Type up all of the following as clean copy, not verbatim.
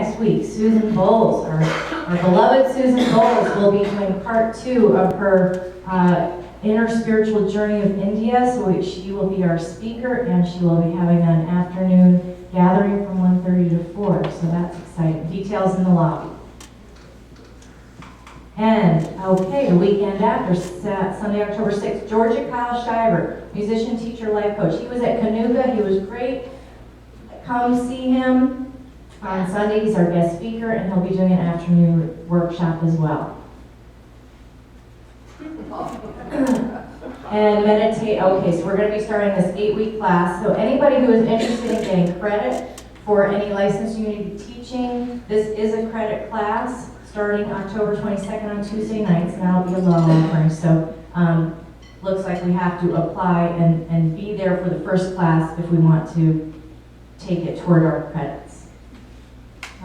next week. Susan Bowles, our beloved Susan Bowles, will be doing part 2 of her Inner Spiritual Journey of India. So she will be our speaker, and she will be having an afternoon gathering from 1:30 to 4. So that's exciting. Details in the lobby. And, okay, the weekend after, Sunday, October 6th, Georgia Kyle Shiver, musician, teacher, life coach. He was at Canuga. He was great. Come see him on Sunday. He's our guest speaker, and he'll be doing an afternoon workshop as well. And meditate. Okay, so we're going to be starting this 8-week class. So anybody who is interested in getting credit for any licensed unity teaching, this is a credit class starting October 22nd on Tuesday nights, and that'll be a low offering. So looks like we have to apply and be there for the first class if we want to take it toward our credits.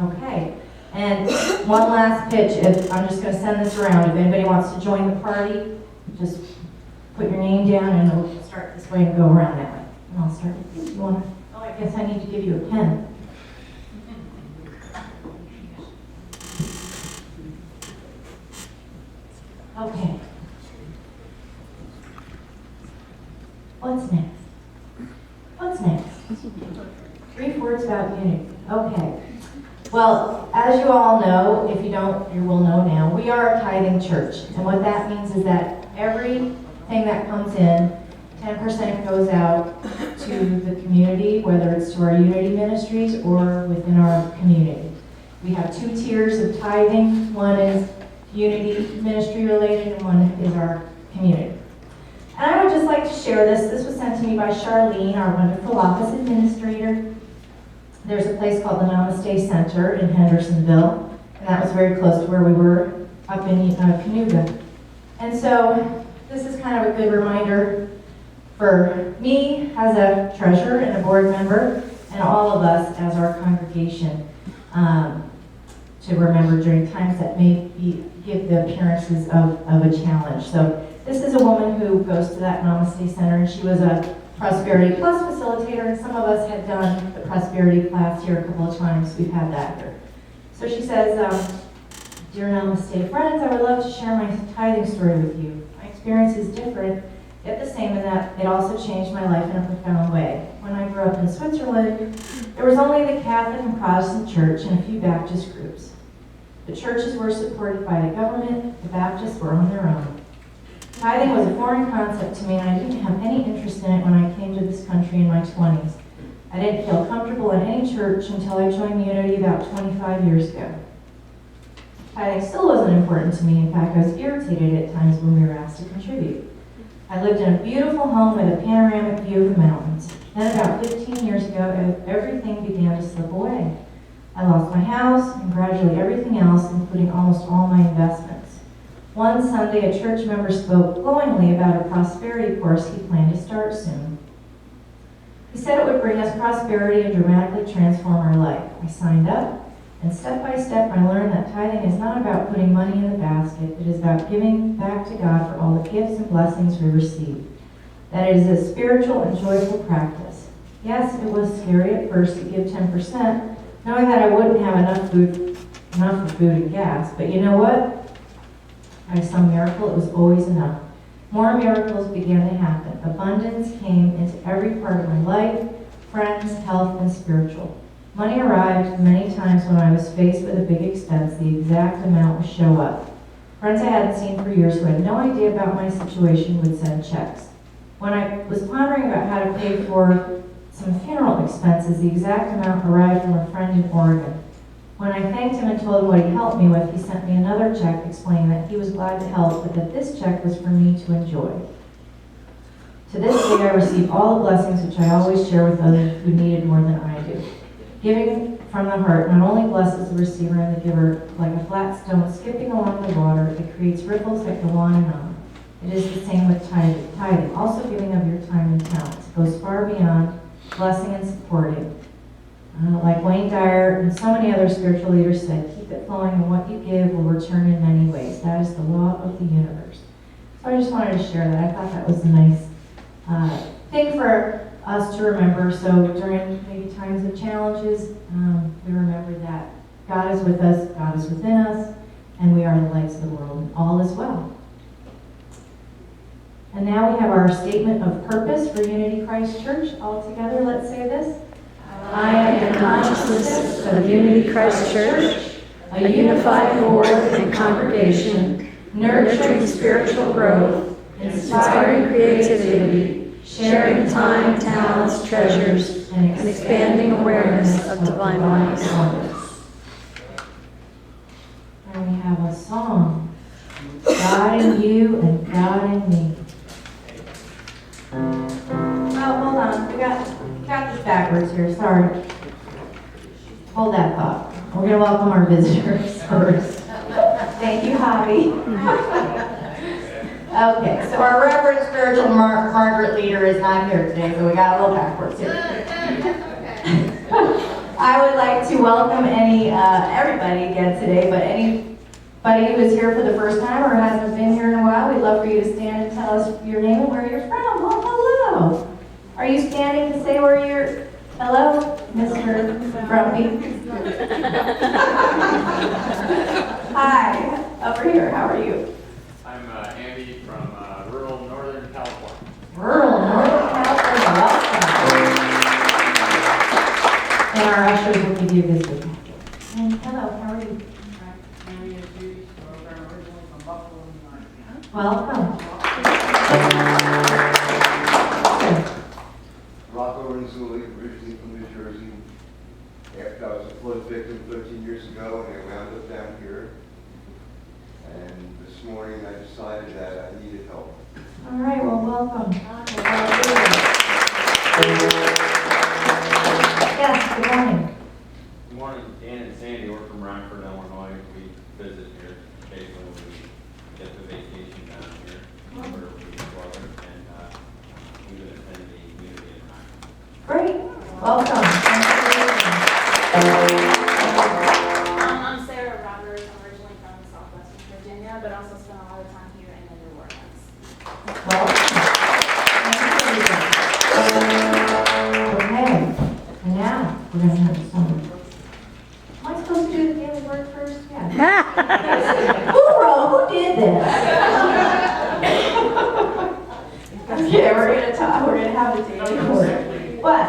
Okay, and one last pitch. I'm just going to send this around. If anybody wants to join the party, just put your name down and we'll start this way and go around that way. And I'll start with you. You want to? Oh, I guess I need to give you a pen. Okay. What's next? What's next? 3 words about unity. Okay. Well, as you all know, if you don't, you will know now, we are a tithing church. And what that means is that everything that comes in, 10% goes out to the community, whether it's to our unity ministries or within our community. We have 2 tiers of tithing. One is unity ministry related, and one is our community. And I would just like to share this. This was sent to me by Charlene, our wonderful office administrator. There's a place called the Namaste Center in Hendersonville, and that was very close to where we were up in Canuga. And so this is kind of a good reminder for me as a treasurer and a board member, and all of us as our congregation, to remember during times that may give the appearances of a challenge. So this is a woman who goes to that Namaste Center, and she was a Prosperity Plus facilitator, and some of us had done the Prosperity class here a couple of times. We've had that here. So she says, "Dear Namaste friends, I would love to share my tithing story with you. My experience is different, yet the same in that it also changed my life in a profound way. When I grew up in Switzerland, there was only the Catholic and Protestant church and a few Baptist groups. The churches were supported by the government, the Baptists were on their own. Tithing was a foreign concept to me, and I didn't have any interest in it when I came to this country in my 20s. I didn't feel comfortable in any church until I joined Unity about 25 years ago. Tithing still wasn't important to me. In fact, I was irritated at times when we were asked to contribute. I lived in a beautiful home with a panoramic view of the mountains. Then about 15 years ago, everything began to slip away. I lost my house and gradually everything else, including almost all my investments. One Sunday, a church member spoke glowingly about a prosperity course he planned to start soon. He said it would bring us prosperity and dramatically transform our life. I signed up, and step by step I learned that tithing is not about putting money in the basket. It is about giving back to God for all the gifts and blessings we receive. That it is a spiritual and joyful practice. Yes, it was scary at first to give 10%, knowing that I wouldn't have enough for food and gas. But you know what? By some miracle, it was always enough. More miracles began to happen. Abundance came into every part of my life, friends, health, and spiritual. Money arrived many times when I was faced with a big expense. The exact amount would show up. Friends I hadn't seen for years who had no idea about my situation would send checks. When I was pondering about how to pay for some funeral expenses, the exact amount arrived from a friend in Oregon. When I thanked him and told him what he helped me with, he sent me another check explaining that he was glad to help, but that this check was for me to enjoy. To this day, I receive all the blessings which I always share with others who need it more than I do. Giving from the heart not only blesses the receiver and the giver like a flat stone skipping along the water, it creates ripples that go on and on. It is the same with tithing, also giving of your time and talents. It goes far beyond blessing and supporting. Like Wayne Dyer and so many other spiritual leaders said, keep it flowing, and what you give will return in many ways. That is the law of the universe. So I just wanted to share that. I thought that was a nice thing for us to remember. So during maybe times of challenges, we remember that God is with us, God is within us, and we are the lights of the world, and all is well. And now we have our statement of purpose for Unity Christ Church. All together, let's say this. I am the consciousness of Unity Christ Church, a unified board and congregation, nurturing spiritual growth, inspiring creativity, sharing time, talents, treasures, and expanding awareness of divine oneness. And we have a song, God in you and God in me. Oh, hold on. We got this backwards here. Sorry. Hold that thought. We're going to welcome our visitors first. Thank you, Javi. Okay, so our Reverend Spiritual Margaret Leader is not here today, so we got a little backwards here. I would like to welcome everybody again today, but anybody who is here for the first time or hasn't been here in a while, we'd love for you to stand and tell us your name and where you're from. Well, hello. Are you standing to say where you're? Hello, Mr. Grumpy. Hi, over here. How are you? I'm Andy from rural Northern California. Rural Northern California. Welcome. And our ushers will give you a visit. And hello, how are you? Andy and Judy, I'm originally from Buffalo, New York. Welcome. Rocco Renzulli, originally from New Jersey. After I was a flood victim 13 years ago, and I wound up down here. And this morning I decided that I needed help. All right, well, welcome. Yes, good morning. Good morning, Dan and Sandy. We're from Rockford, Illinois. We visit here occasionally when we get the vacation down here. Where we weather, and we've been attending the community in Rockford. Great, welcome. I'm Sarah Roberts. I'm originally from Southwestern Virginia, but also spent a lot of time here in the New Orleans. Welcome. Okay, and now we're going to have a song. Am I supposed to do the daily word first? Yeah. Who did this? Okay, we're gonna have the daily word. What?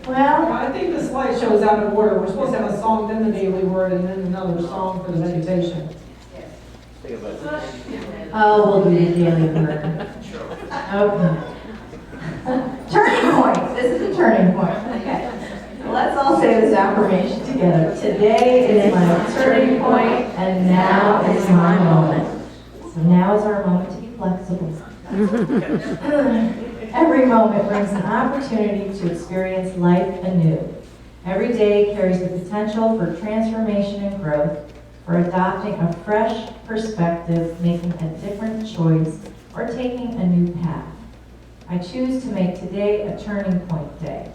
Well, I think the slideshow's out of order. We're supposed to have a song, then the daily word, and then another song for the meditation. oh, we'll do the daily word. Okay. Turning point. This is a turning point. Okay. Let's all say this affirmation together. Today is my turning point, and now is my moment. So now is our moment to be flexible. Every moment brings an opportunity to experience life anew. Every day carries the potential for transformation and growth, for adopting a fresh perspective, making a different choice, or taking a new path. I choose to make today a turning point day.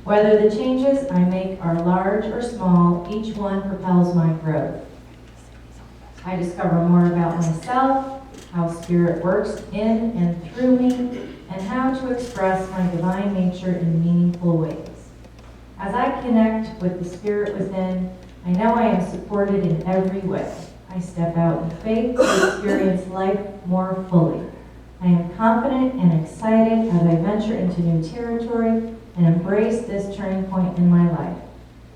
Whether the changes I make are large or small, each one propels my growth. I discover more about myself, how Spirit works in and through me, and how to express my divine nature in meaningful ways. As I connect with the Spirit within, I know I am supported in every way. I step out in faith to experience life more fully. I am confident and excited as I venture into new territory and embrace this turning point in my life.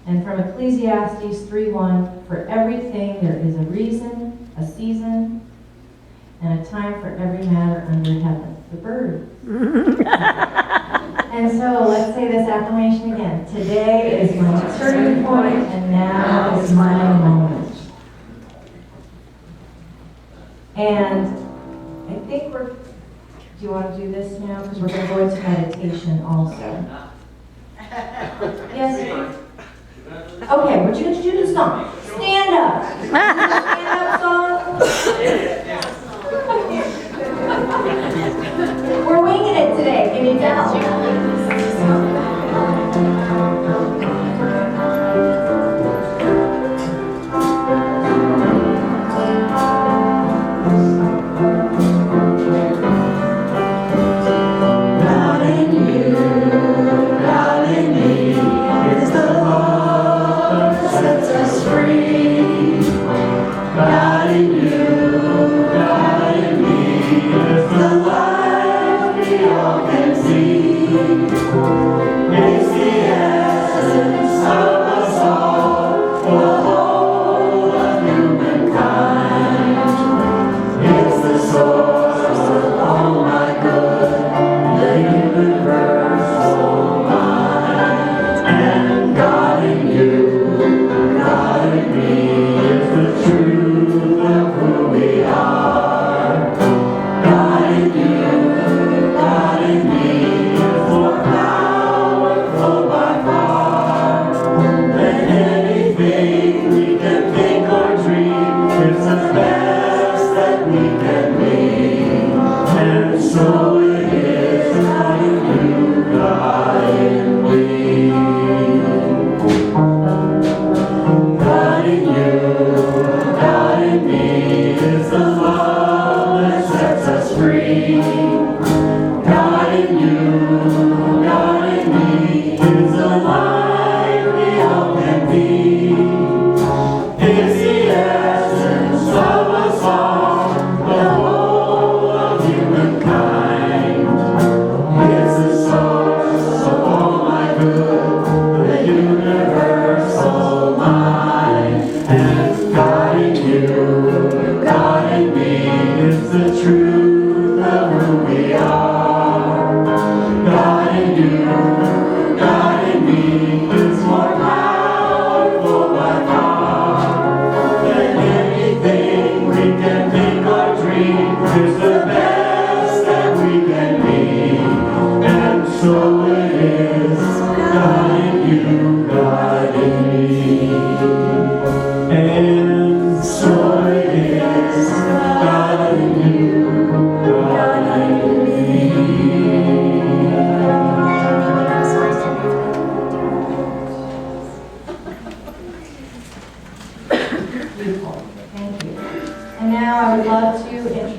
And from Ecclesiastes 3:1, for everything there is a reason, a season, and a time for every matter under heaven. The bird. And so let's say this affirmation again. Today is my turning point, and now is my moment. And I think do you want to do this now? Because we're going to go into meditation also. Yes? Okay, we're going to do the song. Stand up. Stand up song. We're winging it today. Can you tell? God in you, God in me, is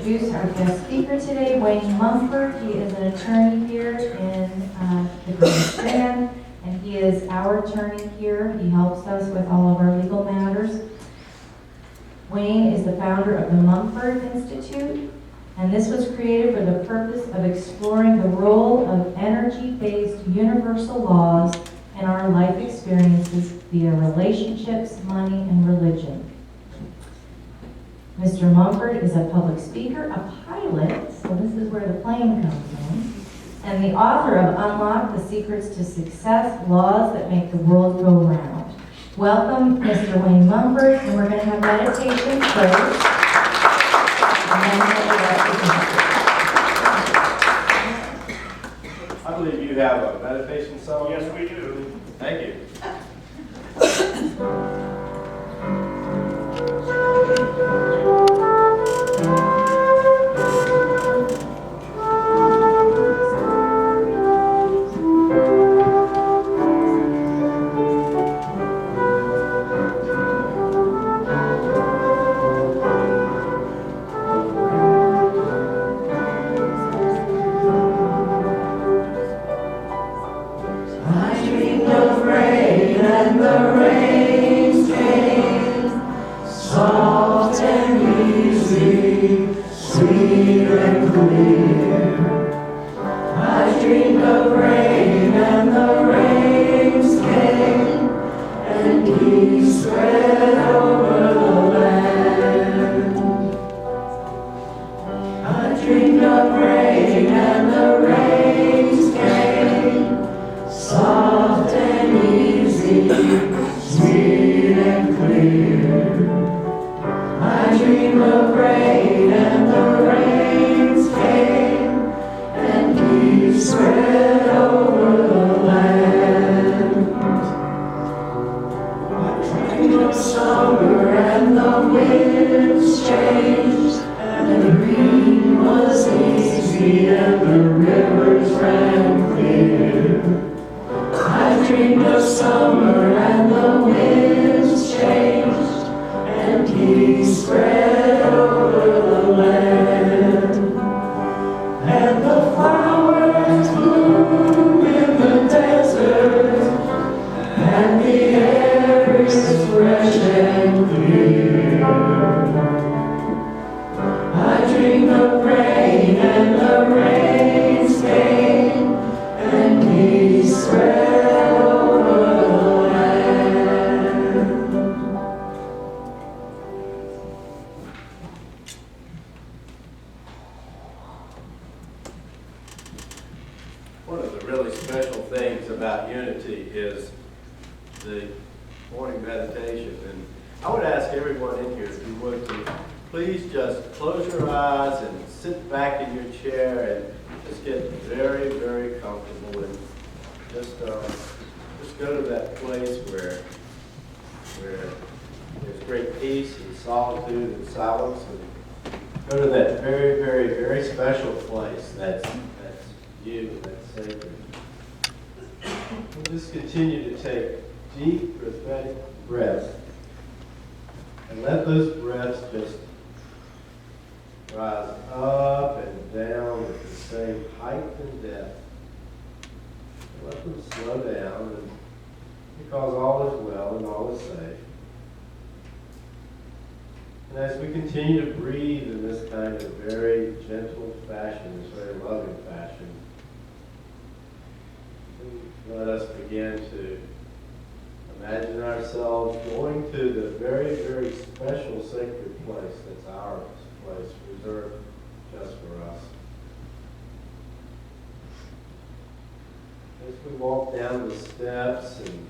introduce our guest speaker today, Wayne Mumford. He is an attorney here in the Grand Strand, and he is our attorney here. He helps us with all of our legal matters. Wayne is the founder of the Mumford Institute, and this was created for the purpose of exploring the role of energy-based universal laws in our life experiences via relationships, money, and religion. Mr. Mumford is a public speaker, a pilot, so this is where the plane comes in, and the author of Unlock the Secrets to Success, Laws That Make the World Go Round. Welcome, Mr. Wayne Mumford, and we're going to have meditation first. And then we'll go back to I believe you have a meditation song. Yes, we do. Thank you. One of the really special things about unity is the morning meditation. And I would ask everyone in here, if you would, to please just close your eyes and sit back in your chair and just get very, very comfortable and just go to that place where there's great peace and solitude and silence, and go to that very, very, very special place that's you, that's sacred. We'll just continue to take deep, prophetic breaths and let those breaths just rise up and down at the same height and depth. And let them slow down, and because all is well and all is safe. And as we continue to breathe in this kind of very gentle fashion, this very loving fashion, let us begin to imagine ourselves going to the very, very special sacred place that's our place, reserved just for us. As we walk down the steps and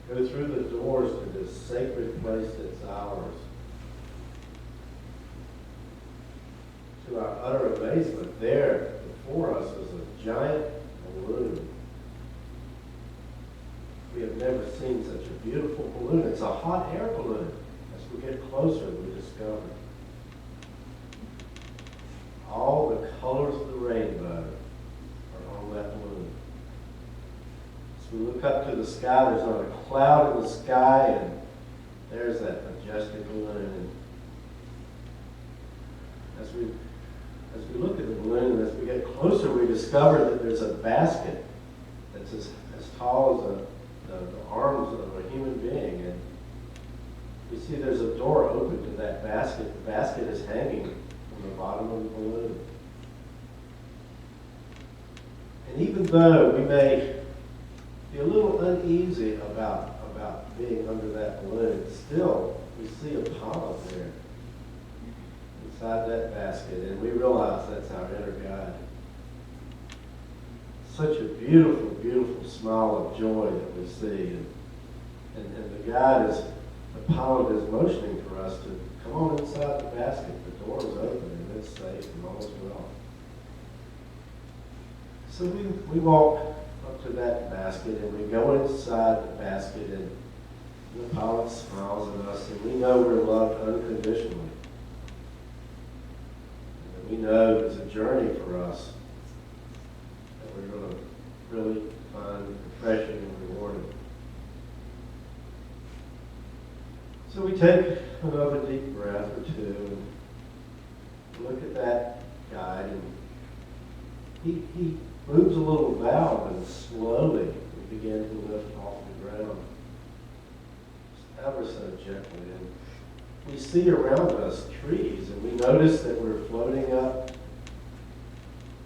go through the doors to this sacred place that's ours, to our utter amazement, there before us is a giant balloon. We have never seen such a beautiful balloon. It's a hot air balloon. As we get closer, we discover all the colors of the rainbow are on that balloon. As we look up to the sky, there's not a cloud in the sky, and there's that majestic balloon. As we look at the balloon, as we get closer, we discover that there's a basket that's as tall as the arms of a human being. And we see there's a door open to that basket. The basket is hanging from the bottom of the balloon. And even though we may be a little uneasy about being under that balloon, still we see a polyp there inside that basket, and we realize that's our inner guide. Such a beautiful, beautiful smile of joy that we see. And the guide is, the polyp is motioning for us to come on inside the basket. The door is open and it's safe and all is well. So we walk up to that basket and we go inside the basket, and the polyp smiles at us, and we know we're loved unconditionally. And we know there's a journey for us that we're going to really find refreshing and rewarding. So we take another deep breath or two and look at that guide, and he moves a little valve, and slowly we begin to lift off the ground, just ever so gently. And we see around us trees, and we notice that we're floating up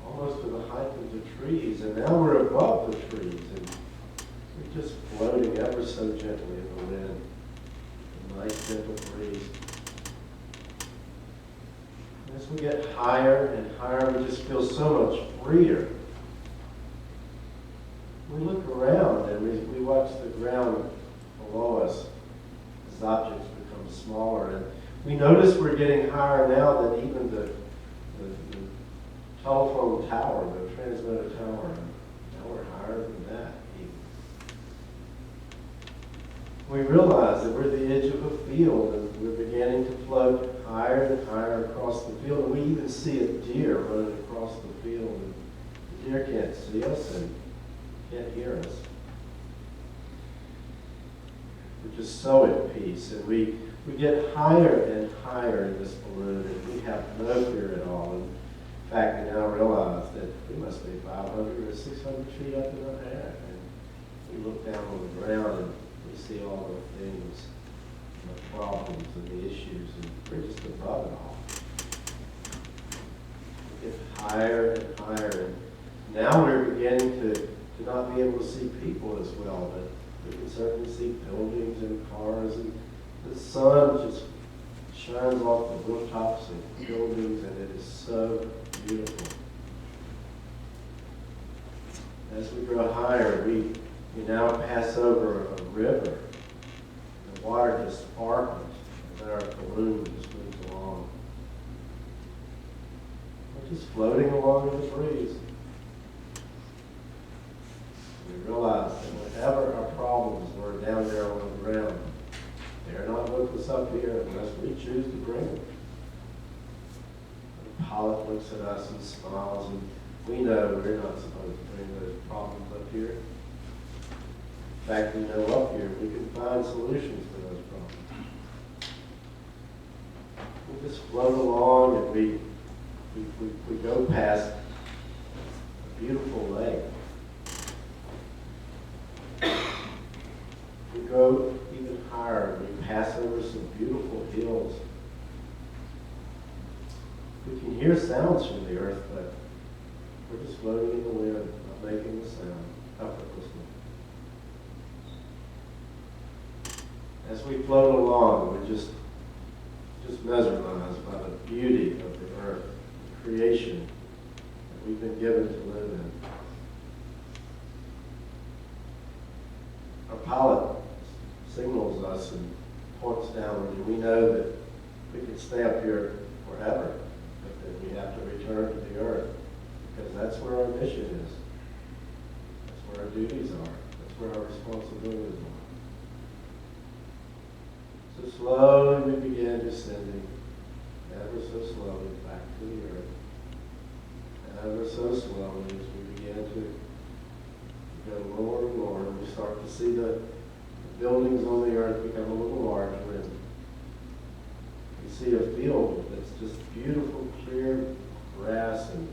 almost to the height of the trees, and now we're above the trees, and we're just floating ever so gently in the wind, a nice gentle breeze. And as we get higher and higher, we just feel so much freer. We look around and we watch the ground below us as objects become smaller, and we notice we're getting higher now than even the telephone tower, the transmitter tower. Now we're higher than that even. We realize that we're at the edge of a field, and we're beginning to float higher and higher across the field, and we even see a deer running across the field, and the deer can't see us and can't hear us. We're just so at peace, and we get higher and higher in this balloon, and we have no fear at all. And in fact, we now realize that we must be 500 or 600 feet up in the air, and we look down on the ground and we see all the things, and the problems and the issues, and we're just above it all. We get higher and higher, and now we're beginning to not be able to see people as well, but we can certainly see buildings and cars, and the sun just shines off the rooftops of buildings, and it is so beautiful. As we grow higher, we now pass over a river. The water just sparkles as our balloon just moves along. We're just floating along in the breeze. We realize that whatever our problems were down there on the ground, they're not with us up here unless we choose to bring them. The polyp looks at us and smiles, and we know we're not supposed to bring those problems up here. In fact, we know up here we can find solutions to those problems. We just float along, and we go past a beautiful lake. We go even higher, and we pass over some beautiful hills. We can hear sounds from the earth, but we're just floating in the wind, not making a sound, effortlessly. As we float along, we're just mesmerized by the beauty of the earth, the creation that we've been given to live in. Our pilot signals us and points downward, and we know that we can stay up here forever, but that we have to return to the earth, because that's where our mission is. That's where our duties are. That's where our responsibilities are. So slowly we begin descending, ever so slowly, back to the earth. And ever so slowly as we begin to go lower and lower, and we start to see the buildings on the earth become a little larger, and we see a field that's just beautiful, clear grass and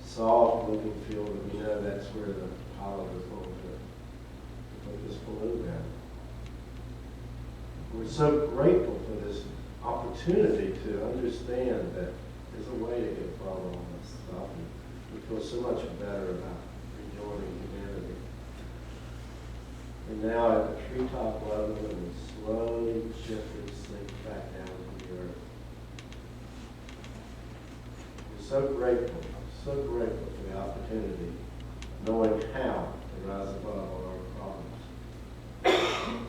soft-looking field, and we know that's where the pilot is going to put this balloon down. We're so grateful for this opportunity to understand that there's a way to get further on this stuff, and we feel so much better about rejoining humanity. And now at the treetop level, and we slowly shift and sink back down to the earth. We're so grateful for the opportunity, knowing how to rise above all our problems.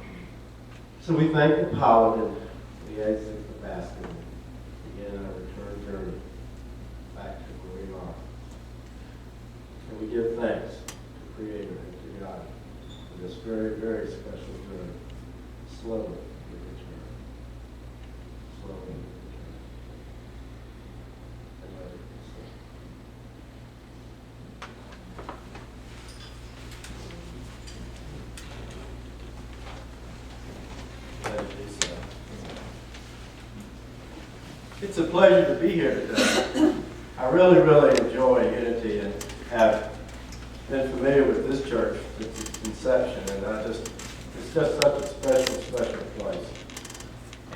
So we thank the pilot and the exit the basket and begin our return journey back to where we are. And we give thanks to the Creator and to God for this very, very special journey. Slowly we return. Slowly we return. And let it be so. It's a pleasure to be here today. I really, really enjoy Unity and have been familiar with this church since its conception, and it's just such a special, special place.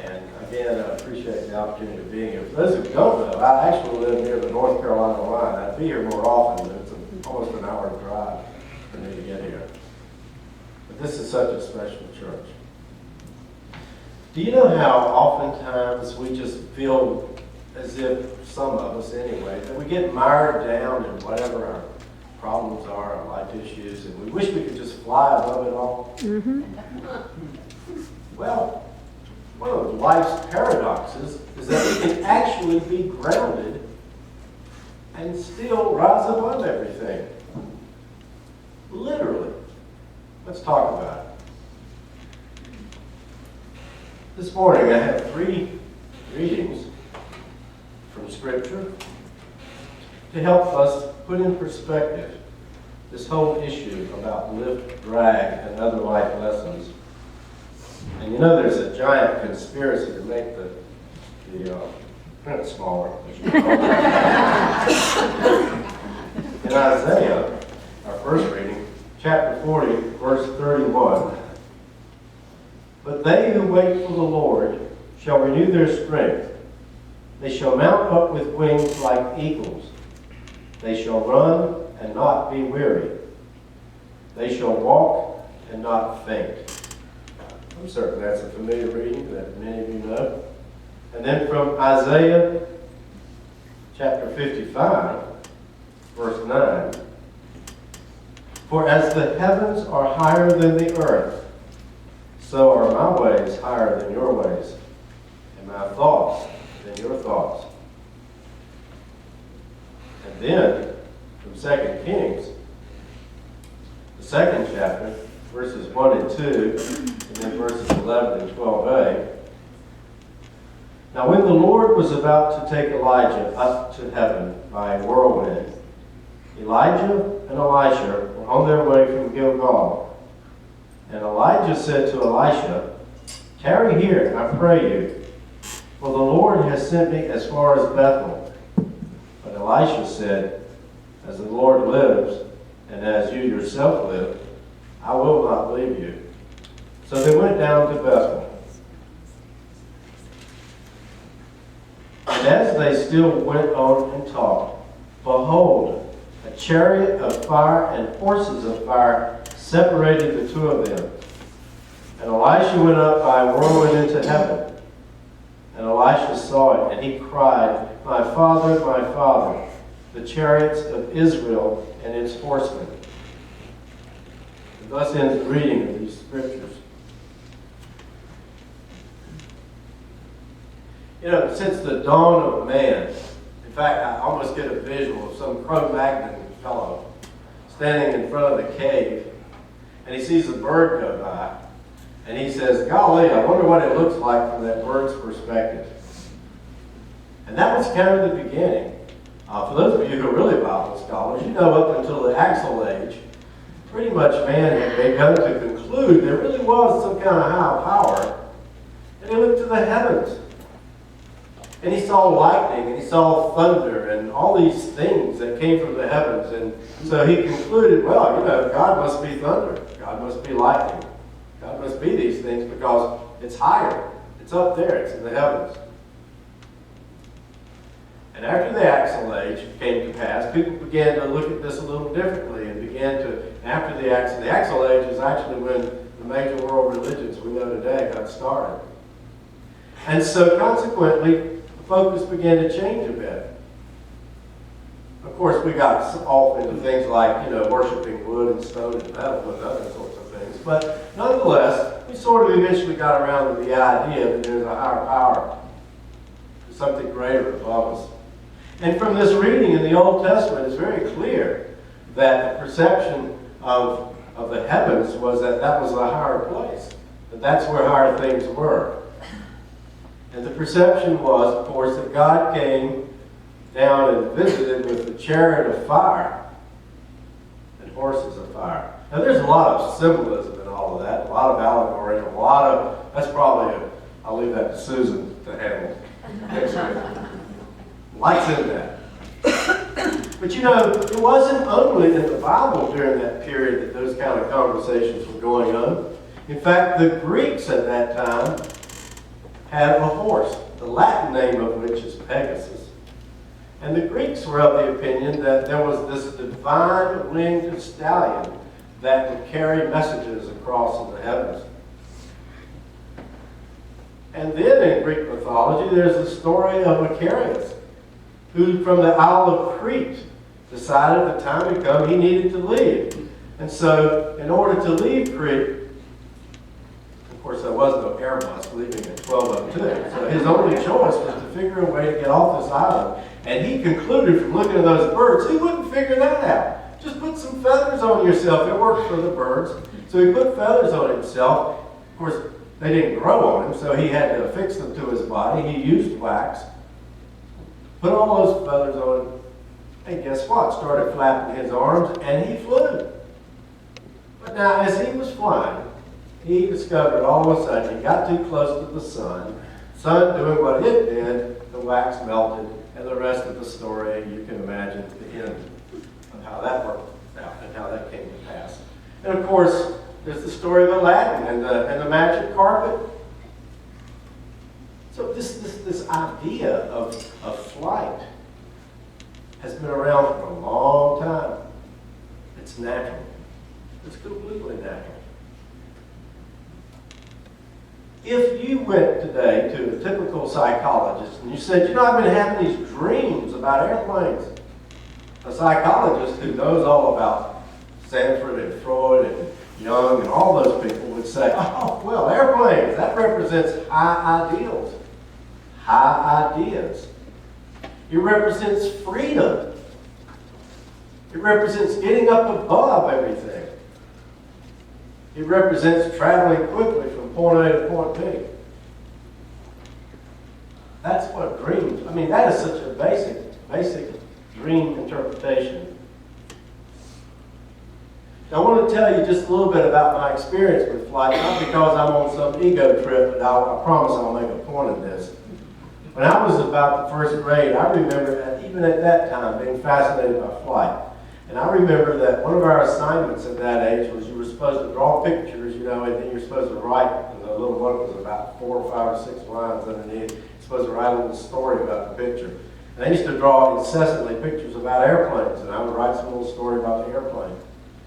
And again, I appreciate the opportunity of being here. For those who don't know, I actually live near the North Carolina line. I'd be here more often, but it's almost an hour drive for me to get here. But this is such a special church. Do you know how oftentimes we just feel as if, some of us anyway, that we get mired down in whatever our problems are, our life issues, and we wish we could just fly above it all? Mm-hmm. Well, one of life's paradoxes is that we can actually be grounded and still rise above everything. Literally. Let's talk about it. This morning I have 3 readings from Scripture to help us put in perspective this whole issue about lift, drag, and other life lessons. And you know there's a giant conspiracy to make the print smaller. In Isaiah, our first reading, chapter 40, verse 31, "But they who wait for the Lord shall renew their strength. They shall mount up with wings like eagles. They shall run and not be weary. They shall walk and not faint." I'm certain that's a familiar reading that many of you know. And then from Isaiah chapter 55, verse 9, "For as the heavens are higher than the earth, so are my ways higher than your ways, and my thoughts than your thoughts." And then, from 2 Kings, the 2nd chapter, verses 1 and 2, and then verses 11 and 12a. "Now when the Lord was about to take Elijah up to heaven by a whirlwind, Elijah and Elisha were on their way from Gilgal. And Elijah said to Elisha, 'Tarry here, I pray you, for the Lord has sent me as far as Bethel.' But Elisha said, 'As the Lord lives, and as you yourself live, I will not leave you.' So they went down to Bethel. And as they still went on and talked, behold, a chariot of fire and horses of fire separated the two of them. And Elisha went up by a whirlwind into heaven. And Elisha saw it, and he cried, 'My father, the chariots of Israel and its horsemen.'" And thus ends the reading of these scriptures. You know, since the dawn of man, in fact, I almost get a visual of some Cro-Magnon fellow standing in front of the cave, and he sees a bird go by, and he says, "Golly, I wonder what it looks like from that bird's perspective." And that was kind of the beginning. For those of you who are really Bible scholars, you know up until the Axle Age, pretty much man had begun to conclude there really was some kind of higher power, and he looked to the heavens. And he saw lightning, and he saw thunder, and all these things that came from the heavens. And so he concluded, well, God must be thunder. God must be lightning. God must be these things because it's higher. It's up there. It's in the heavens. And after the Axle Age came to pass, people began to look at this a little differently and began to, after the Axle Age is actually when the major world religions we know today got started. And so consequently, the focus began to change a bit. Of course, we got off into things like, worshiping wood and stone and metal and other sorts of things. But nonetheless, we sort of eventually got around to the idea that there's a higher power, something greater above us. And from this reading in the Old Testament, it's very clear that the perception of the heavens was that was a higher place, that that's where higher things were. And the perception was, of course, that God came down and visited with the chariot of fire and horses of fire. Now, there's a lot of symbolism in all of that, a lot of allegory, that's probably, I'll leave that to Susan to handle next week. Lights in that. But it wasn't only in the Bible during that period that those kind of conversations were going on. In fact, the Greeks at that time had a horse, the Latin name of which is Pegasus. And the Greeks were of the opinion that there was this divine winged stallion that would carry messages across in the heavens. And then in Greek mythology, there's the story of Icarus, who from the Isle of Crete decided the time had come he needed to leave. And so, in order to leave Crete, of course there was no Airbus leaving at 12:02, so his only choice was to figure a way to get off this island. And he concluded from looking at those birds, he wouldn't figure that out. Just put some feathers on yourself. It worked for the birds. So he put feathers on himself. Of course, they didn't grow on him, so he had to affix them to his body. He used wax. Put all those feathers on him, and guess what? Started flapping his arms, and he flew. But now, as he was flying, he discovered all of a sudden he got too close to the sun. Sun doing what it did, the wax melted, and the rest of the story, you can imagine the end of how that worked out and how that came to pass. And of course, there's the story of Aladdin and the magic carpet. So this idea of flight has been around for a long time. It's natural. It's completely natural. If you went today to a typical psychologist and you said, I've been having these dreams about airplanes, a psychologist who knows all about Sanford and Freud and Jung and all those people would say, oh, well, airplanes, that represents high ideals. High ideas. It represents freedom. It represents getting up above everything. It represents traveling quickly from point A to point B. That's what dreams, that is such a basic dream interpretation. Now, I want to tell you just a little bit about my experience with flight, not because I'm on some ego trip, but I promise I'll make a point of this. When I was about the first grade, I remember that even at that time being fascinated by flight. And I remember that one of our assignments at that age was you were supposed to draw pictures, and then you're supposed to write, and the little book was about 4 or 5 or 6 lines underneath. You're supposed to write a little story about the picture. And I used to draw incessantly pictures about airplanes, and I would write some little story about the airplane.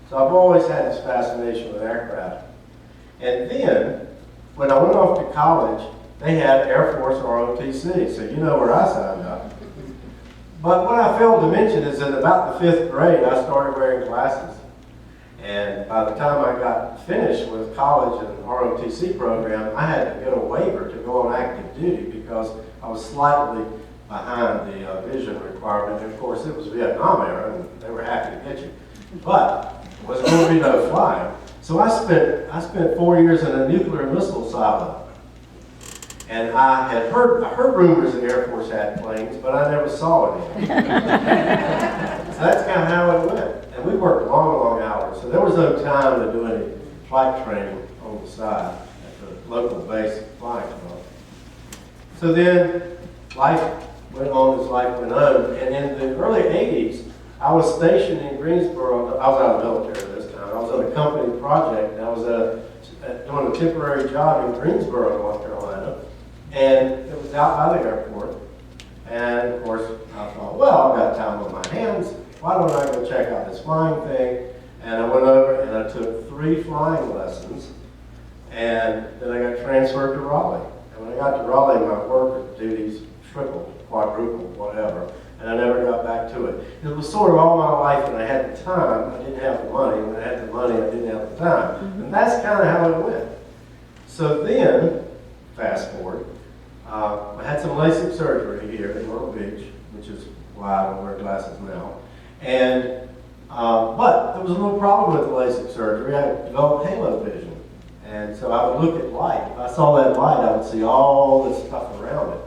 So I've always had this fascination with aircraft. And then, when I went off to college, they had Air Force ROTC, so you know where I signed up. But what I failed to mention is that about the 5th grade, I started wearing glasses. And by the time I got finished with college and ROTC program, I had to get a waiver to go on active duty because I was slightly behind the vision requirement. And of course, it was Vietnam era, and they were happy to get you. But there was going to be no flying. So I spent 4 years in a nuclear missile silo. And I heard rumors the Air Force had planes, but I never saw any. So that's kind of how it went. And we worked long hours, so there was no time to do any flight training on the side at the local base flying club. So then, life went on as life went on. And in the early 80s, I was stationed in Greensboro. I was out of the military this time. I was on a company project, and I was doing a temporary job in Greensboro, North Carolina. And it was out by the airport. And of course, I thought, well, I've got time on my hands. Why don't I go check out this flying thing? And I went over and I took 3 flying lessons. And then I got transferred to Raleigh. And when I got to Raleigh, my work duties tripled, quadrupled, whatever. And I never got back to it. It was sort of all my life when I had the time, I didn't have the money. When I had the money, I didn't have the time. And that's kind of how it went. So then, fast forward, I had some LASIK surgery here in Myrtle Beach, which is why I don't wear glasses now. And, but there was a little problem with the LASIK surgery. I developed halo vision. And so I would look at light. If I saw that light, I would see all this stuff around it.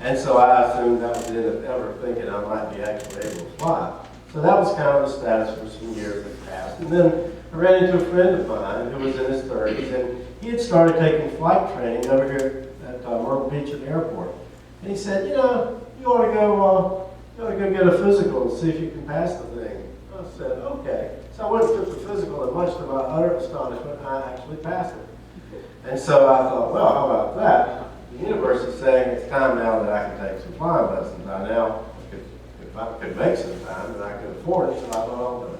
And so I assumed that was the end of ever thinking I might be actually able to fly. So that was kind of the status for some years that passed. And then I ran into a friend of mine who was in his 30s, and he had started taking flight training over here at Myrtle Beach at the airport. And he said, you know, you ought to go get a physical and see if you can pass the thing. I said, okay. So I went and took the physical, and much to my utter astonishment, I actually passed it. And so I thought, well, how about that? The universe is saying it's time now that I can take some flying lessons. I now, if I could make some time and I could afford it, so I thought I'll do it.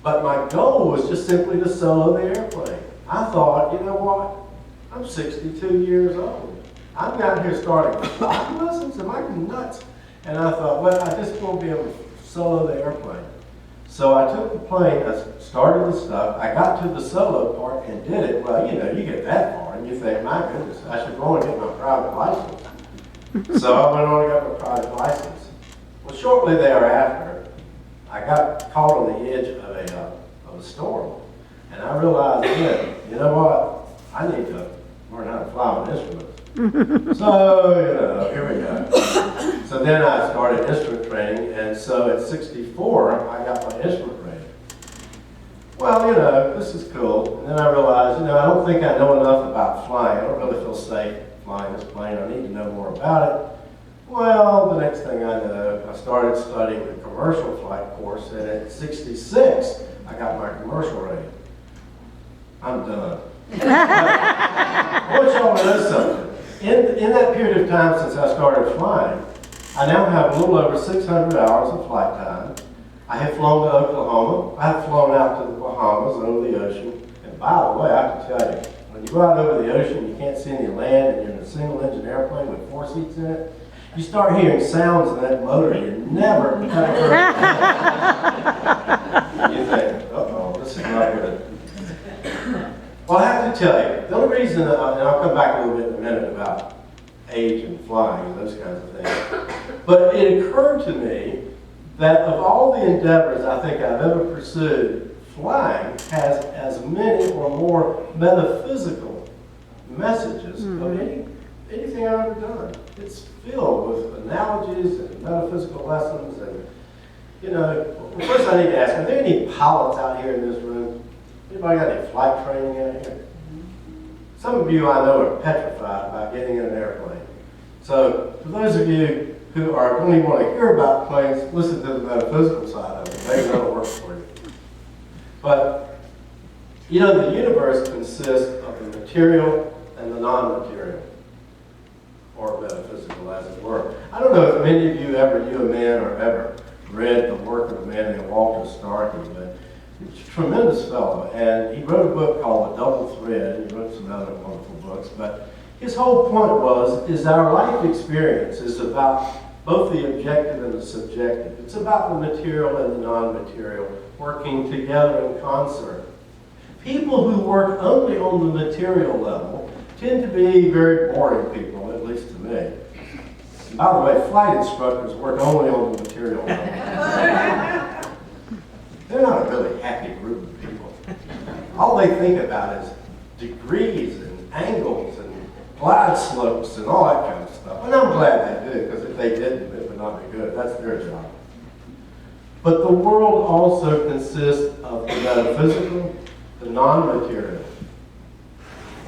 But my goal was just simply to solo the airplane. I thought, you know what? I'm 62 years old. I'm out here starting flying lessons. Am I nuts? And I thought, well, I just won't be able to solo the airplane. So I took the plane, I started the stuff, I got to the solo part and did it. Well, you know, you get that far and you think, my goodness, I should go and get my private license. So I went on and got my private license. Well, shortly thereafter, I got caught on the edge of a storm. And I realized then, you know what, I need to learn how to fly an instrument. So, you know, here we go. So then I started instrument training, and so at 64, I got my instrument rating. Well, you know, this is cool. And then I realized, you know, I don't think I know enough about flying. I don't really feel safe flying this plane. I need to know more about it. Well, the next thing I know, I started studying the commercial flight course, and at 66, I got my commercial rating. I'm done. I want y'all to know something. In that period of time since I started flying, I now have a little over 600 hours of flight time. I have flown to Oklahoma. I have flown out to the Bahamas over the ocean. And by the way, I can tell you, when you go out over the ocean, you can't see any land, and you're in a single-engine airplane with 4 seats in it, you start hearing sounds in that motor you never have heard. You think, uh-oh, this is not good. Well, I have to tell you, the only reason, and I'll come back a little bit in a minute about age and flying and those kinds of things, but it occurred to me that of all the endeavors I think I've ever pursued, flying has as many or more metaphysical messages of anything I've ever done. It's filled with analogies and metaphysical lessons, and, you know, well, first I need to ask, are there any pilots out here in this room? Anybody got any flight training out here? Some of you I know are petrified about getting in an airplane. So for those of you who don't even want to hear about planes, listen to the metaphysical side of it. Maybe that'll work for you. But, you know, the universe consists of the material and the non-material, or metaphysical as it were. I don't know if many of you ever knew a man or ever read the work of a man named Walter Starkey, but he's a tremendous fellow, and he wrote a book called The Double Thread, and he wrote some other wonderful books, but his whole point is our life experience is about both the objective and the subjective. It's about the material and the non-material working together in concert. People who work only on the material level tend to be very boring people, at least to me. By the way, flight instructors work only on the material level. They're not a really happy group of people. All they think about is degrees and angles and glide slopes and all that kind of stuff. And I'm glad they do, because if they didn't, it would not be good. That's their job. But the world also consists of the metaphysical, the non-material.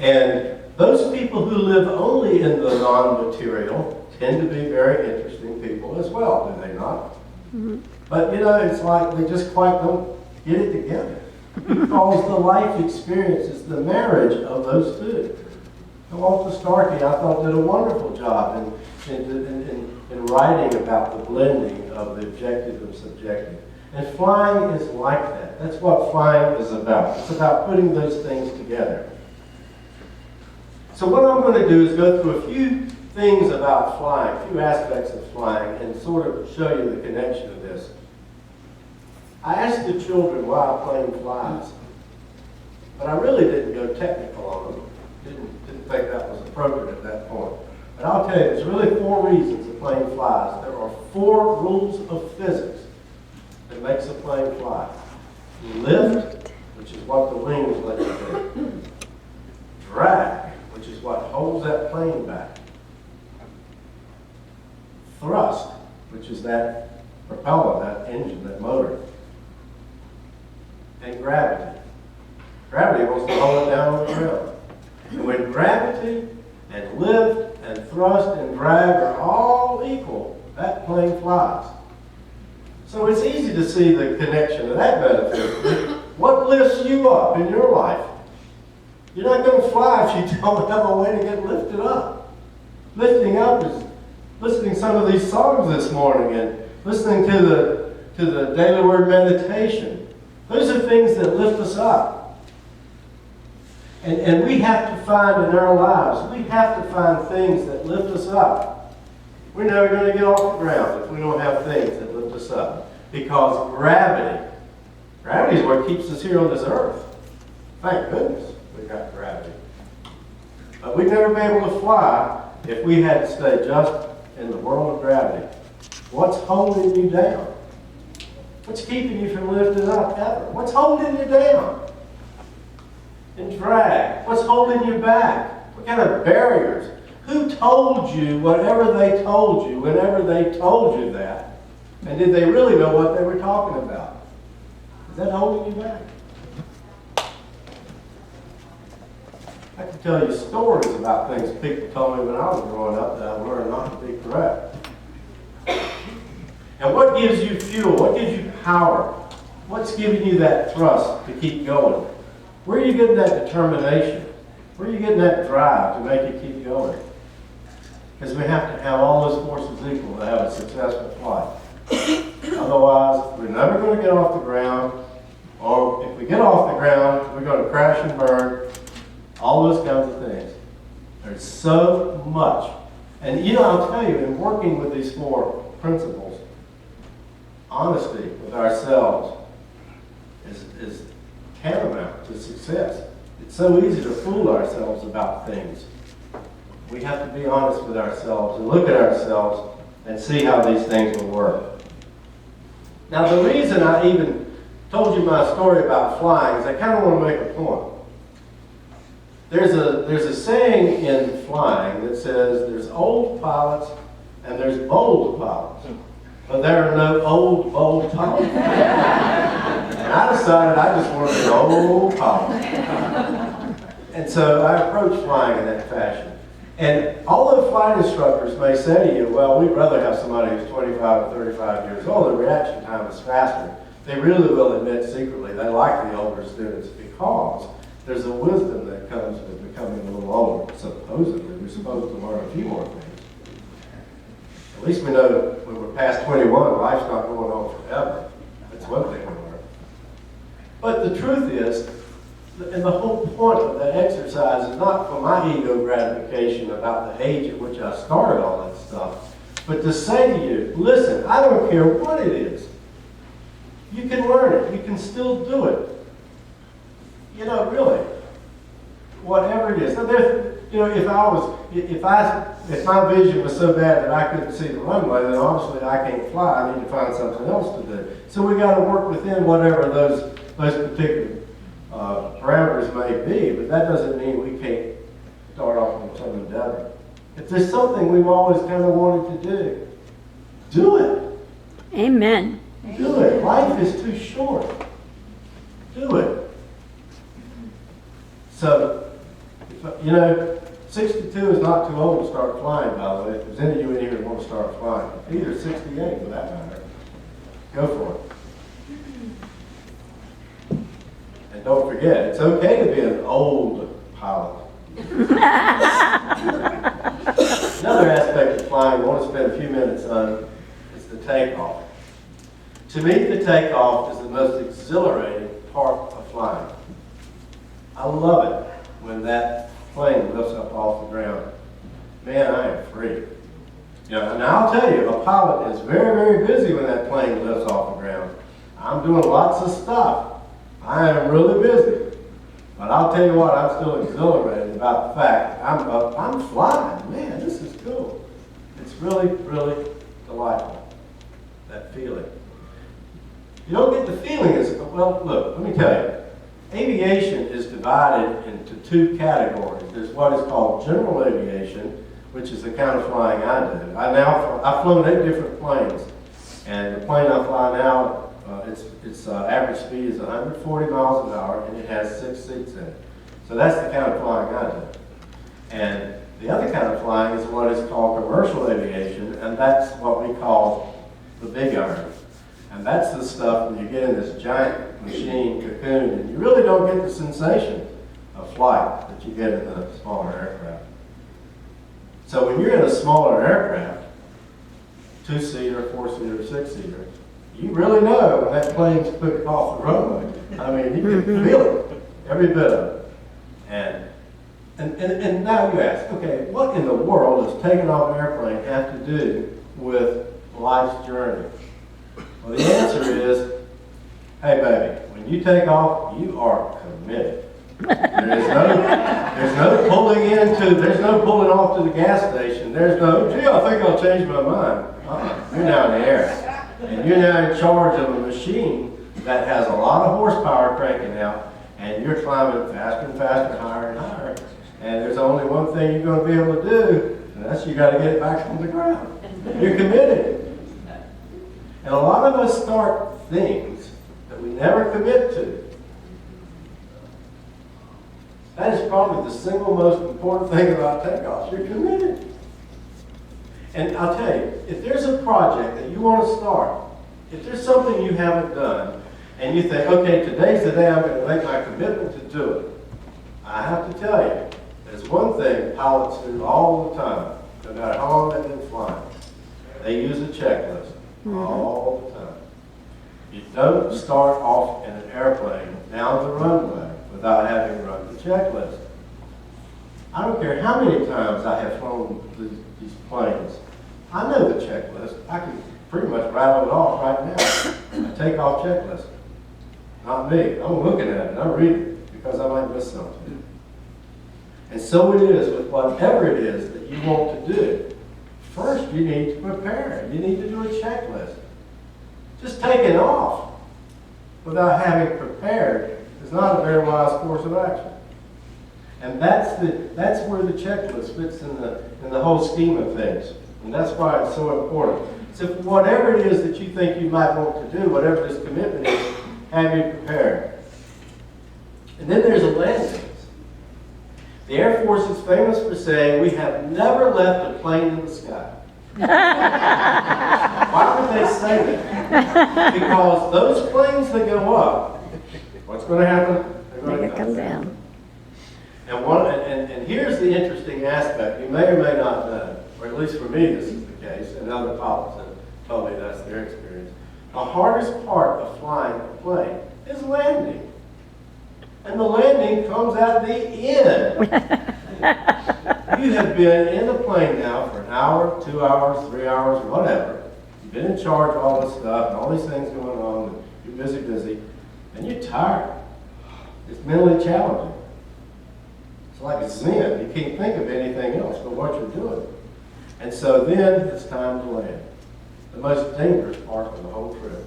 And those people who live only in the non-material tend to be very interesting people as well, do they not? But you know, it's like they just quite don't get it together. Because the life experience is the marriage of those two. And Walter Starkey, I thought, did a wonderful job in writing about the blending of the objective and subjective. And flying is like that. That's what flying is about. It's about putting those things together. So what I'm going to do is go through a few things about flying, a few aspects of flying, and sort of show you the connection of this. I asked the children why a plane flies, but I really didn't go technical on them. Didn't think that was appropriate at that point. But I'll tell you, there's really 4 reasons a plane flies. There are 4 rules of physics that makes a plane fly. Lift, which is what the wings let you do. Drag, which is what holds that plane back. Thrust, which is that propeller, that engine, that motor. And gravity. Gravity wants to hold it down on the ground. And when gravity and lift and thrust and drag are all equal, that plane flies. So it's easy to see the connection of that metaphor. What lifts you up in your life? You're not going to fly if you don't have a way to get lifted up. Lifting up is listening to some of these songs this morning and listening to the daily word meditation. Those are things that lift us up. And we have to find in our lives, we have to find things that lift us up. We're never going to get off the ground if we don't have things that lift us up. Because gravity is what keeps us here on this earth. Thank goodness we've got gravity. But we'd never be able to fly if we had to stay just in the world of gravity. What's holding you down? What's keeping you from lifting up ever? What's holding you down? And drag. What's holding you back? What kind of barriers? Who told you whatever they told you whenever they told you that? And did they really know what they were talking about? Is that holding you back? I can tell you stories about things people told me when I was growing up that I learned not to be correct. And what gives you fuel? What gives you power? What's giving you that thrust to keep going? Where are you getting that determination? Where are you getting that drive to make you keep going? Because we have to have all those forces equal to have a successful flight. Otherwise, we're never going to get off the ground. Or if we get off the ground, we're going to crash and burn. All those kinds of things. There's so much. And you know, I'll tell you, in working with these 4 principles, honesty with ourselves is tantamount to success. It's so easy to fool ourselves about things. We have to be honest with ourselves and look at ourselves and see how these things will work. Now, the reason I even told you my story about flying is I kind of want to make a point. There's a saying in flying that says there's old pilots and there's bold pilots. But there are no old, bold pilots. And I decided I just wanted an old pilot. And so I approached flying in that fashion. And although flight instructors may say to you, well, we'd rather have somebody who's 25 or 35 years old, the reaction time is faster. They really will admit secretly they like the older students because there's a wisdom that comes with becoming a little older. Supposedly, we're supposed to learn a few more things. At least we know when we're past 21, life's not going on forever. That's one thing we learn. But the truth is, and the whole point of that exercise is not for my ego gratification about the age at which I started all that stuff, but to say to you, listen, I don't care what it is. You can learn it. You can still do it. You know, really, whatever it is. Now, you know, if my vision was so bad that I couldn't see the runway, then obviously I can't fly. I need to find something else to do. So we got to work within whatever those particular parameters may be. But that doesn't mean we can't start off on some endeavor. If there's something we've always kind of wanted to do it. Amen. Do it. Life is too short. Do it. So, 62 is not too old to start flying, by the way. If there's any of you in here that want to start flying, either 68 for that matter, go for it. And don't forget, it's okay to be an old pilot. Another aspect of flying I want to spend a few minutes on is the takeoff. To me, the takeoff is the most exhilarating part of flying. I love it when that plane lifts up off the ground. Man, I am free. And I'll tell you, a pilot is very, very busy when that plane lifts off the ground. I'm doing lots of stuff. I am really busy. But I'll tell you what, I'm still exhilarated about the fact I'm flying. Man, this is cool. It's really, really delightful, that feeling. You don't get the feeling well, look, let me tell you. Aviation is divided into two categories. There's what is called general aviation, which is the kind of flying I do. I've flown 8 different planes, and the plane I fly now, its average speed is 140 miles an hour, and it has 6 seats in it. So that's the kind of flying I do. And the other kind of flying is what is called commercial aviation, and that's what we call the big iron. And that's the stuff when you get in this giant machine cocoon, and you really don't get the sensation of flight that you get in the smaller aircraft. So when you're in a smaller aircraft, 2-seater, 4-seater, 6-seater, you really know when that plane's put off the runway. I mean, you can feel it, every bit of it. And now you ask, okay, what in the world does taking off an airplane have to do with life's journey? Well, the answer is, hey baby, when you take off, you are committed. There's no pulling off to the gas station. There's no, gee, I think I'll change my mind. You're now in the air. And you're now in charge of a machine that has a lot of horsepower cranking out, and you're climbing faster and faster, higher and higher. And there's only one thing you're going to be able to do, and that's you got to get it back on the ground. You're committed. And a lot of us start things that we never commit to. That is probably the single most important thing about takeoffs. You're committed. And I'll tell you, if there's a project that you want to start, if there's something you haven't done, and you think, okay, today's the day I'm going to make my commitment to do it, I have to tell you, there's one thing pilots do all the time, no matter how long they've been flying. They use a checklist all the time. You don't start off in an airplane down the runway without having run the checklist. I don't care how many times I have flown these planes. I know the checklist. I can pretty much rattle it off right now. A takeoff checklist. Not me. I'm looking at it. I'm reading it because I might miss something. And so it is with whatever it is that you want to do. First, you need to prepare. You need to do a checklist. Just taking off without having prepared is not a very wise course of action. And that's where the checklist fits in the whole scheme of things. And that's why it's so important. So whatever it is that you think you might want to do, whatever this commitment is, have you prepared. And then there's a landing. The Air Force is famous for saying, we have never left a plane in the sky. Why would they say that? Because those planes that go up, what's going to happen? They're going to come down. And here's the interesting aspect. You may or may not know, or at least for me this is the case, and other pilots have told me that's their experience. The hardest part of flying a plane is landing. And the landing comes at the end. You have been in the plane now for an hour, 2 hours, 3 hours, whatever. You've been in charge of all this stuff and all these things going on. You're busy, and you're tired. It's mentally challenging. It's like Zen. You can't think of anything else but what you're doing. And so then it's time to land. The most dangerous part of the whole trip.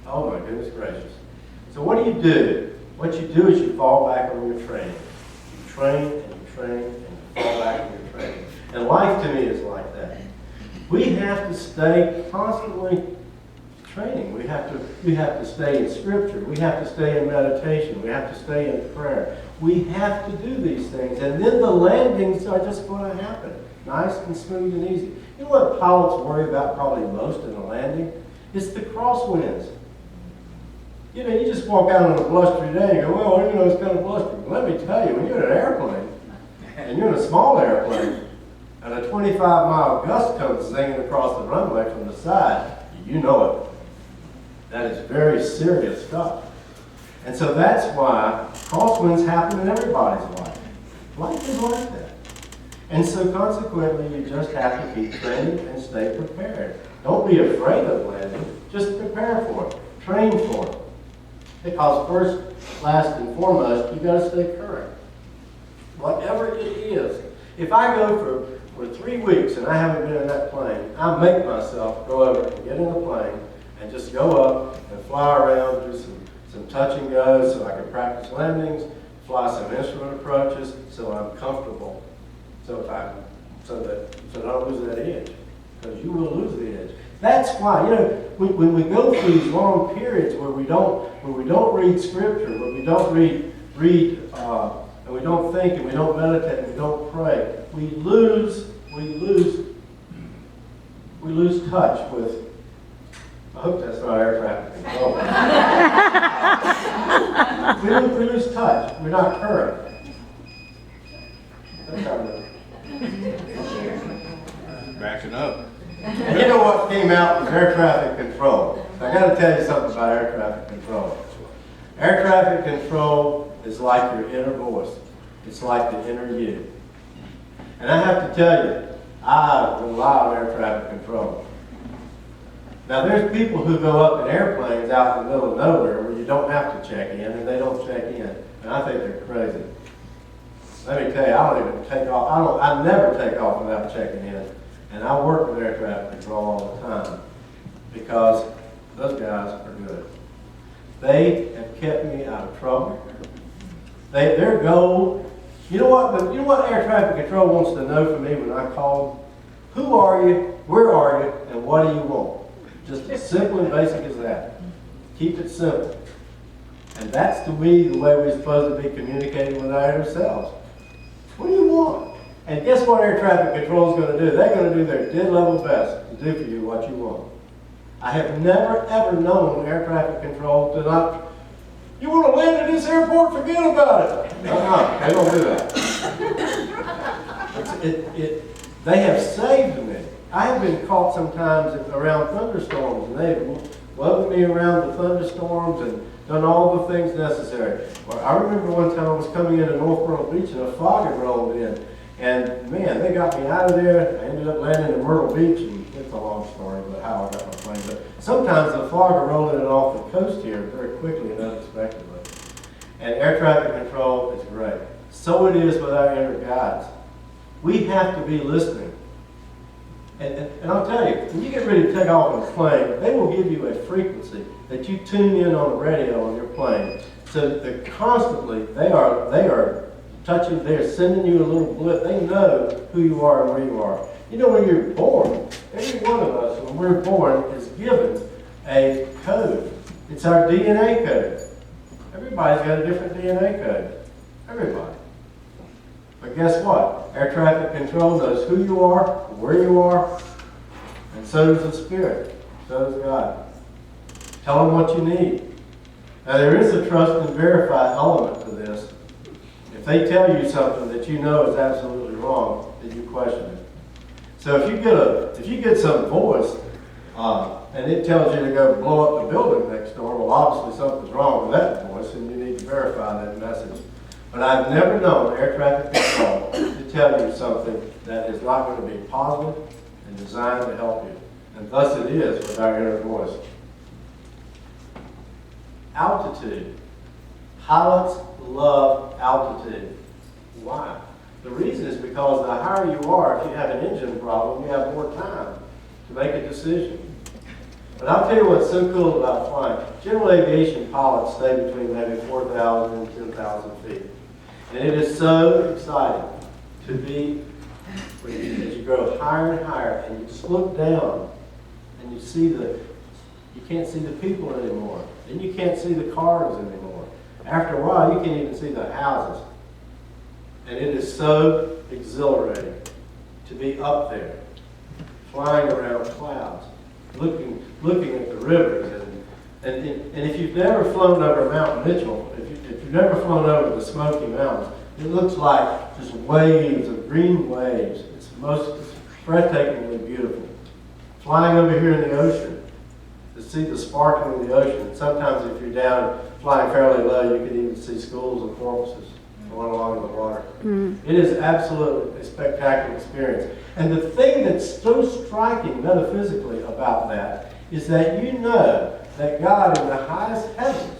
Oh my goodness gracious. So what do? What you do is you fall back on your training. You train and you train and you fall back on your training. And life to me is like that. We have to stay constantly training. We have to stay in scripture. We have to stay in meditation. We have to stay in prayer. We have to do these things. And then the landings are just going to happen. Nice and smooth and easy. You know what pilots worry about probably most in a landing? It's the crosswinds. You know, you just walk out on a blustery day and go, well, you know, it's kind of blustery. Let me tell you, when you're in an airplane, and you're in a small airplane, and a 25-mile gust comes zinging across the runway from the side, you know it. That is very serious stuff. And so that's why crosswinds happen in everybody's life. Life is like that. And so consequently, you just have to keep training and stay prepared. Don't be afraid of landing. Just prepare for it. Train for it. Because first, last, and foremost, you've got to stay current. Whatever it is. If I go for 3 weeks and I haven't been in that plane, I make myself go over and get in the plane and just go up and fly around, do some touch and go so I can practice landings, fly some instrument approaches so I'm comfortable. So that I don't lose that edge. Because you will lose the edge. That's why, you know, when we go through these long periods where we don't read scripture, where we don't read and we don't think and we don't meditate and we don't pray, we lose touch with. I hope that's not air traffic control. we lose touch. We're not current. That's how it is. Backing up. And you know what came out was air traffic control. So I got to tell you something about air traffic control. Air traffic control is like your inner voice. It's like the inner you. And I have to tell you, I rely on air traffic control. Now there's people who go up in airplanes out in the middle of nowhere where you don't have to check in and they don't check in. And I think they're crazy. Let me tell you, I don't even take off. I never take off without checking in. And I work with air traffic control all the time because those guys are good. They have kept me out of trouble. Their goal, you know what air traffic control wants to know from me when I call? Who are you, where are you, and what do you want? Just as simple and basic as that. Keep it simple. And that's to me the way we're supposed to be communicating with our inner selves. What do you want? And guess what air traffic control is going to do? They're going to do their dead level best to do for you what you want. I have never ever known air traffic control to not, you want to land at this airport, forget about it. No, they don't do that. They have saved me. I have been caught sometimes around thunderstorms, and they've loaded me around the thunderstorms and done all the things necessary. Well, I remember one time I was coming into North Myrtle Beach and a fog had rolled in. And man, they got me out of there. I ended up landing in Myrtle Beach, and it's a long story about how I got my plane. But sometimes the fog will roll in and off the coast here very quickly and unexpectedly. And air traffic control is great. So it is with our inner guides. We have to be listening. And I'll tell you, when you get ready to take off on a plane, they will give you a frequency that you tune in on the radio on your plane. So that constantly, they are touching, they're sending you a little blip. They know who you are and where you are. You know, when you're born, every one of us, when we're born, is given a code. It's our DNA code. Everybody's got a different DNA code. Everybody. But guess what? Air traffic control knows who you are, where you are, and so does the Spirit. So does God. Tell them what you need. Now there is a trust and verify element to this. If they tell you something that you know is absolutely wrong, then you question it. So if you get some voice and it tells you to go blow up the building next door, well, obviously something's wrong with that voice, and you need to verify that message. But I've never known air traffic control to tell you something that is not going to be positive and designed to help you. And thus it is with our inner voice. Altitude. Pilots love altitude. Why? The reason is because the higher you are, if you have an engine problem, you have more time to make a decision. But I'll tell you what's so cool about flying. General aviation pilots stay between maybe 4,000 and 10,000 feet. And it is so exciting to be, as you grow higher and higher, and you just look down and you see the You can't see the people anymore. Then you can't see the cars anymore. After a while, you can't even see the houses. And it is so exhilarating to be up there, flying around clouds, looking at the rivers. And if you've never flown over Mount Mitchell, if you've never flown over the Smoky Mountains, it looks like just waves of green waves. It's breathtakingly beautiful. Flying over here in the ocean, to see the sparkling of the ocean. Sometimes if you're down flying fairly low, you can even see schools of porpoises going along in the water. It is absolutely a spectacular experience. And the thing that's so striking metaphysically about that is that you know that God in the highest heavens,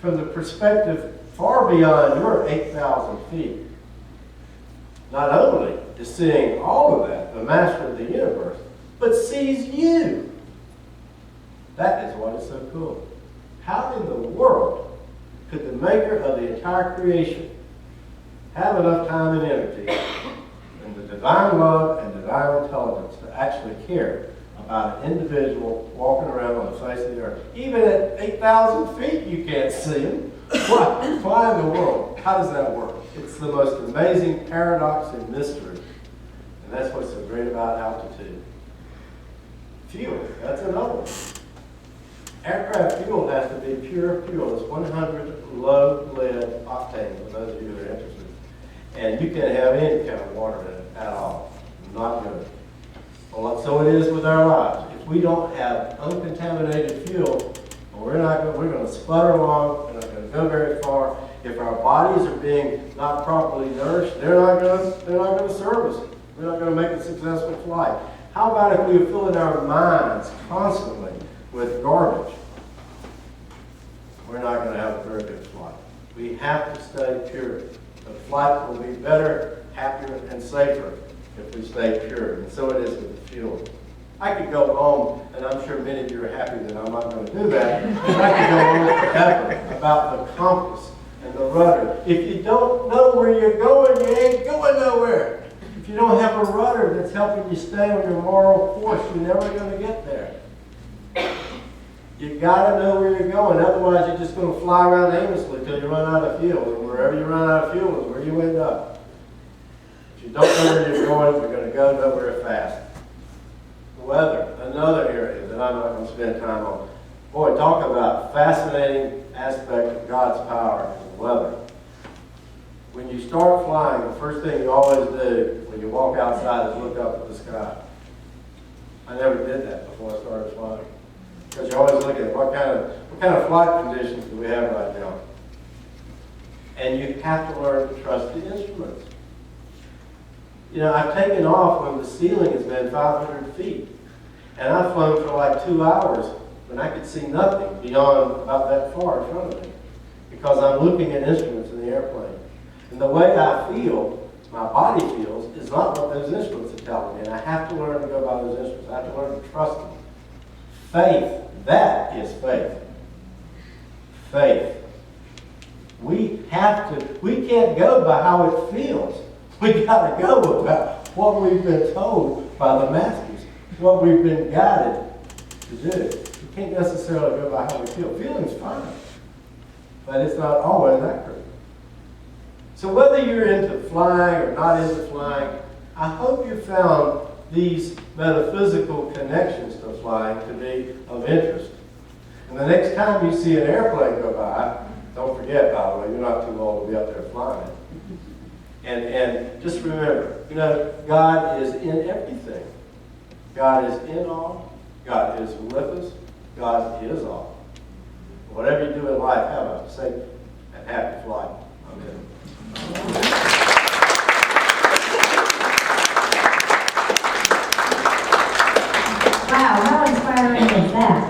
from the perspective far beyond your 8,000 feet, not only is seeing all of that, the master of the universe, but sees you. That is what is so cool. How in the world could the maker of the entire creation have enough time and energy and the divine love and divine intelligence to actually care about an individual walking around on the face of the earth? Even at 8,000 feet, you can't see him. Why in the world? How does that work? It's the most amazing paradox and mystery. And that's what's so great about altitude. Fuel, that's another one. Aircraft fuel has to be pure fuel. It's 100 low lead octane, for those of you that are interested. And you can't have any kind of water in it at all. Not good. Well, so it is with our lives. If we don't have uncontaminated fuel, we're going to sputter along. We're not going to go very far. If our bodies are being not properly nourished, they're not going to serve us. We're not going to make a successful flight. How about if we are filling our minds constantly with garbage? We're not going to have a very good flight. We have to stay pure. The flight will be better, happier, and safer if we stay pure. And so it is with the fuel. I could go on, and I'm sure many of you are happy that I'm not going to do that. I could go on forever about the compass and the rudder. If you don't know where you're going, you ain't going nowhere. If you don't have a rudder that's helping you stay on your moral course, you're never going to get there. You got to know where you're going. Otherwise, you're just going to fly around aimlessly until you run out of fuel. And wherever you run out of fuel is where you end up. If you don't know where you're going, you're going to go nowhere fast. Weather, another area that I'm not going to spend time on. Boy, talk about fascinating aspect of God's power is weather. When you start flying, the first thing you always do when you walk outside is look up at the sky. I never did that before I started flying. Because you're always looking at what kind of flight conditions do we have right now. And you have to learn to trust the instruments. You know, I've taken off when the ceiling has been 500 feet. And I've flown for like 2 hours when I could see nothing beyond about that far in front of me. Because I'm looking at instruments in the airplane. And the way I feel, my body feels, is not what those instruments are telling me. And I have to learn to go by those instruments. I have to learn to trust them. Faith, that is faith. Faith. We can't go by how it feels. We got to go about what we've been told by the masters, what we've been guided to do. We can't necessarily go by how we feel. Feeling's fine, but it's not always accurate. So whether you're into flying or not into flying, I hope you found these metaphysical connections to flying to be of interest. And the next time you see an airplane go by, don't forget, by the way, you're not too old to be up there flying it. And just remember, you know, God is in everything. God is in all. God is with us. God is all. Whatever you do in life, have a safe and happy flight. Amen. Wow, how inspiring is that?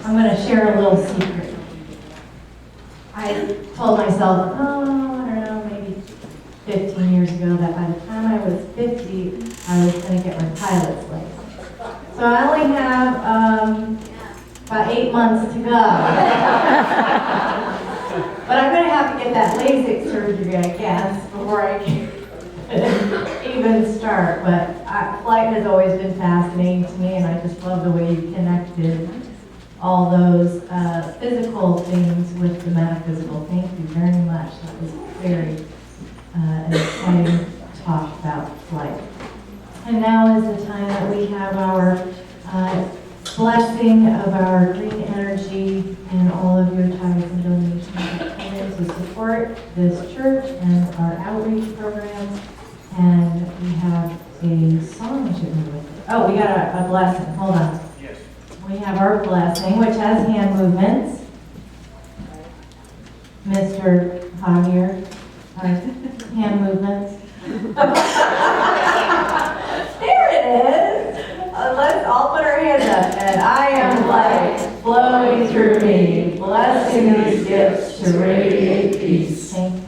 I'm going to share a little secret. I told myself, I don't know, maybe 15 years ago, that by the time I was 50, I was going to get my pilot's license. So I only have about 8 months to go. But I'm going to have to get that LASIK surgery, I guess, before I can even start, but flight has always been fascinating to me, and I just love the way you connected all those physical things with the metaphysical. Thank you very much. That was very an exciting talk about flight. And now is the time that we have our blessing of our green energy and all of your tithes and donations that come in to support this church and our outreach programs. And we have a song to go with it. Oh, we got a blessing. Hold on. Yes. We have our blessing, which has hand movements. Mr. Javier, hand movements. There it is. Let's all put our hands up. And I am light flowing through me, blessing these gifts to radiate peace. Thank you.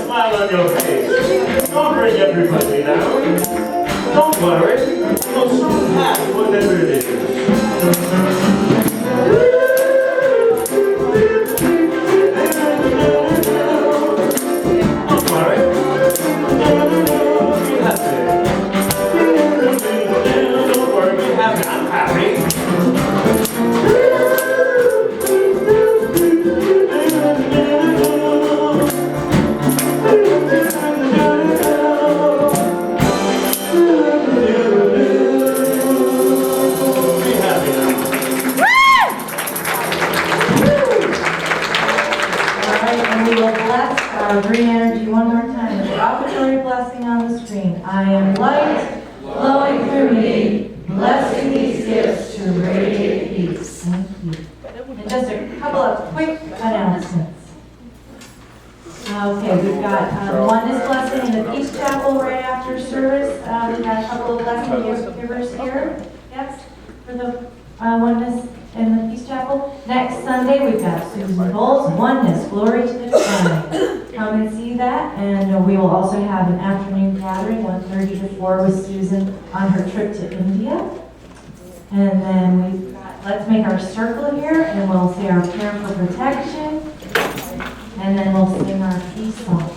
Smile on your face. bring everybody now. Don't worry, you'll soon have whatever it is. Don't worry. Be happy. Don't worry, be happy. I'm happy. Be happy now. All right, and we will bless our green energy one more time. The offertory blessing on the screen. I am light, flowing through me, blessing these gifts to radiate peace. Thank you. And just a couple of quick announcements. Okay, we've got oneness blessing in the Peace Chapel right after service. We've got a couple of blessing givers here. Yes, for the oneness in the Peace Chapel. Next Sunday, we've got Susan Bowles, Oneness, Glory to the Sky. Come and see that. And we will also have an afternoon gathering, 1:30 to 4, with Susan on her trip to India. And then we've got, let's make our circle here, and we'll say our prayer for protection. And then we'll sing our peace songs.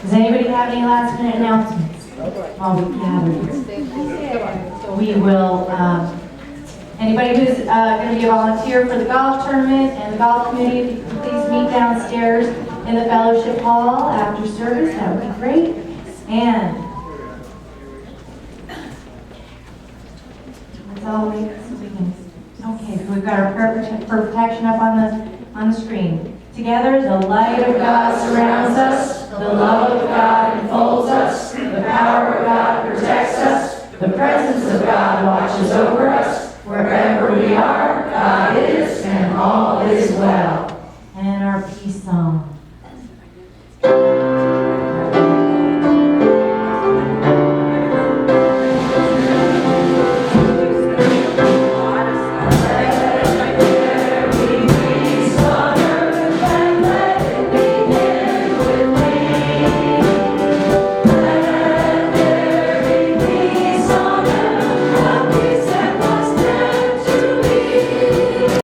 Does anybody have any last minute announcements while we gather here? We will, anybody who's going to be a volunteer for the golf tournament and the golf committee, if you can please meet downstairs in the fellowship hall after service, that would be great. And that's all we can. Okay, so we've got our prayer for protection up on the screen. Together, the light of God surrounds us, the love